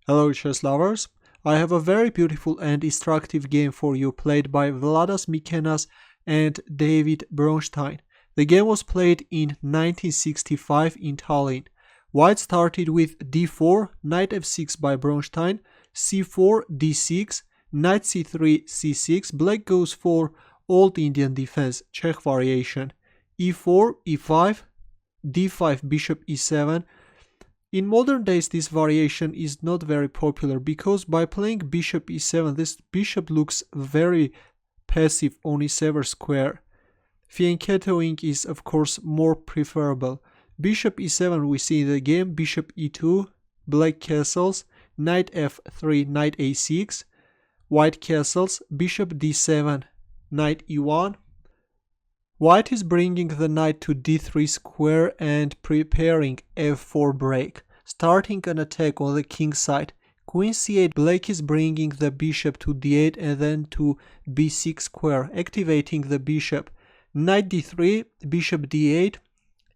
Hello chess lovers, I have a very beautiful and instructive game for you played by Vladas, Mikenas and David Bronstein. The game was played in 1965 in Tallinn. White started with d4, knight f6 by Bronstein, c4, d6, knight c3, c6, black goes for Old Indian defense, Czech variation, e4, e5, d5, bishop e7. In modern days this variation is not very popular because by playing bishop e7 this bishop looks very passive on e7 square. Fianchettoing is of course more preferable. Bishop e7 we see in the game, bishop e2, black castles, knight f3, knight a6, white castles, bishop d7, knight e1. White is bringing the knight to d3 square and preparing f4 break, starting an attack on the king side. Queen c8, black is bringing the bishop to d8 and then to b6 square, activating the bishop. Knight d3, bishop d8,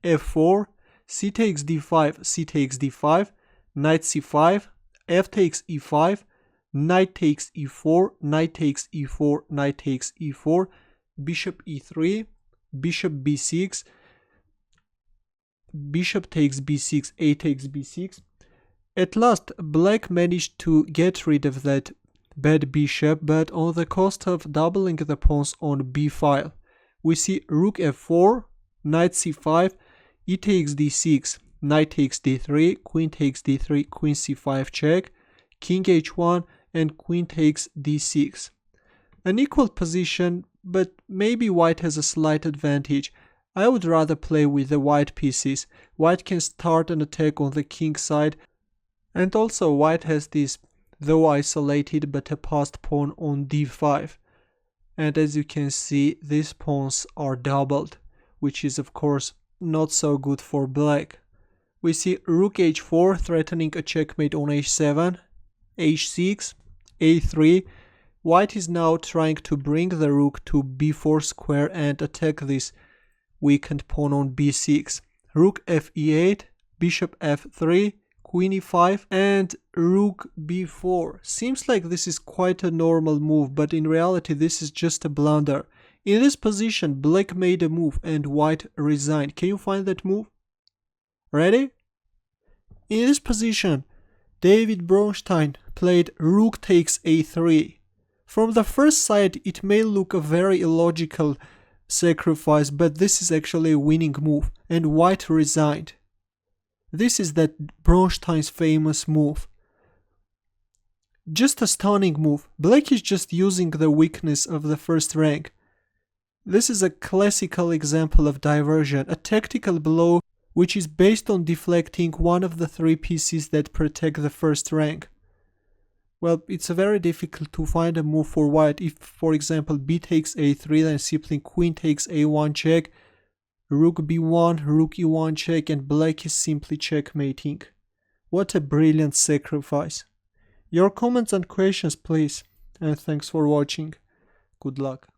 f4, c takes d5, c takes d5, knight c5, f takes e5, knight takes e4, knight takes e4, knight takes e4, bishop e3, bishop b6, bishop takes b6, a takes b6. At last black managed to get rid of that bad bishop, but on the cost of doubling the pawns on b file. We see rook f4, knight c5, e takes d6, knight takes d3, queen takes d3, queen c5 check, king h1 and queen takes d6. An equal position, but maybe white has a slight advantage. I would rather play with the white pieces. White can start an attack on the king side, and also white has this, though isolated but a passed pawn on d5. And as you can see, these pawns are doubled, which is of course not so good for black. We see rook h4 threatening a checkmate on h7, h6, a3. White is now trying to bring the rook to b4 square and attack this weakened pawn on b6. Rook fe8, bishop f3, queen e5 and rook b4. Seems like this is quite a normal move, but in reality this is just a blunder. In this position black made a move and white resigned. Can you find that move? Ready? In this position David Bronstein played rook takes a3. From the first sight it may look a very illogical sacrifice, but this is actually a winning move and white resigned. This is that Bronstein's famous move. Just a stunning move. Black is just using the weakness of the first rank. This is a classical example of diversion, a tactical blow which is based on deflecting one of the three pieces that protect the first rank. Well, it's very difficult to find a move for white. If, for example, b takes a3, then simply queen takes a1 check, rook b1, rook e1 check, and black is simply checkmating. What a brilliant sacrifice. Your comments and questions please, and thanks for watching. Good luck.